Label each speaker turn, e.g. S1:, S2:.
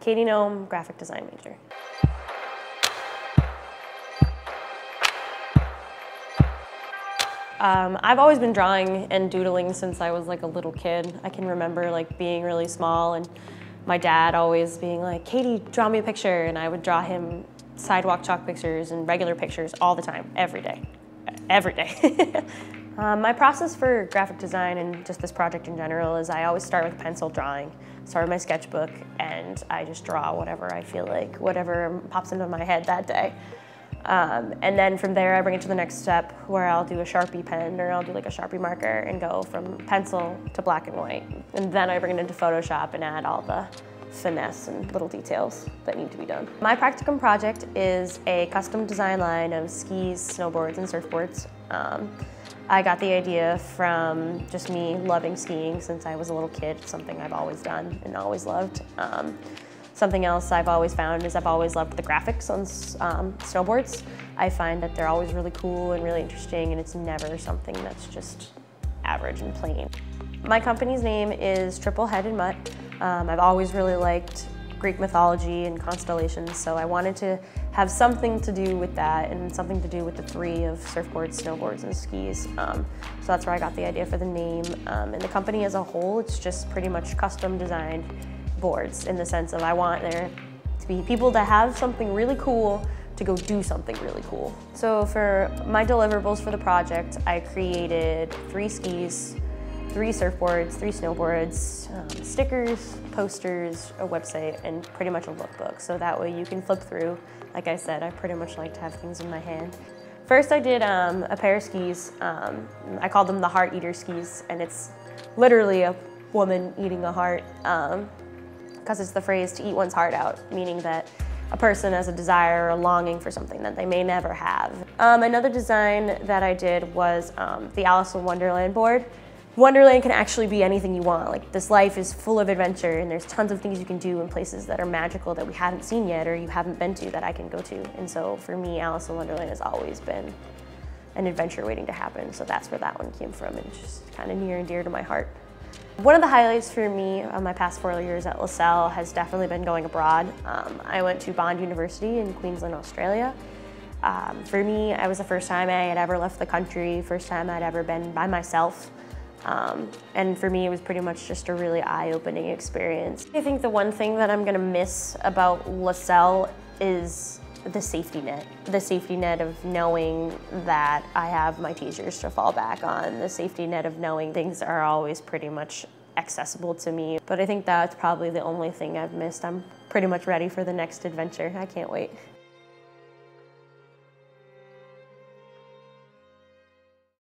S1: Katie Naum, graphic design major. I've always been drawing and doodling since I was like a little kid. I can remember like being really small and my dad always being like, Katie, draw me a picture, and I would draw him sidewalk chalk pictures and regular pictures all the time, every day. My process for graphic design and just this project in general is I always start with pencil drawing, start with my sketchbook, and I just draw whatever I feel like, whatever pops into my head that day. And then from there I bring it to the next step where I'll do a Sharpie pen or I'll do like a Sharpie marker and go from pencil to black and white. And then I bring it into Photoshop and add all the finesse and little details that need to be done. My practicum project is a custom design line of skis, snowboards, and surfboards. I got the idea from just me loving skiing since I was a little kid. It's something I've always done and always loved. Something else I've always found is I've always loved the graphics on snowboards. I find that they're always really cool and really interesting, and it's never something that's just average and plain. My company's name is Triple Head and Mutt. I've always really liked Greek mythology and constellations, so I wanted to have something to do with that and something to do with the three of surfboards, snowboards, and skis. So that's where I got the idea for the name. And the company as a whole, it's just pretty much custom designed boards in the sense of I want there to be people that have something really cool to go do something really cool. So for my deliverables for the project, I created 3 skis, 3 surfboards, 3 snowboards, stickers, posters, a website, and pretty much a lookbook. So that way you can flip through. Like I said, I pretty much like to have things in my hand. First I did a pair of skis. I called them the Heart Eater skis, and it's literally a woman eating a heart because it's the phrase to eat one's heart out, meaning that a person has a desire or a longing for something that they may never have. Another design that I did was the Alice in Wonderland board. Wonderland can actually be anything you want. Like, this life is full of adventure and there's tons of things you can do in places that are magical that we haven't seen yet or you haven't been to that I can go to. And so for me, Alice in Wonderland has always been an adventure waiting to happen. So that's where that one came from, and it's just kind of near and dear to my heart. One of the highlights for me of my past 4 years at LaSalle has definitely been going abroad. I went to Bond University in Queensland, Australia. For me, it was the first time I had ever left the country, first time I'd ever been by myself. And for me, it was pretty much just a really eye-opening experience. I think the one thing that I'm gonna miss about LaSalle is the safety net. The safety net of knowing that I have my teachers to fall back on. The safety net of knowing things are always pretty much accessible to me. But I think that's probably the only thing I've missed. I'm pretty much ready for the next adventure. I can't wait.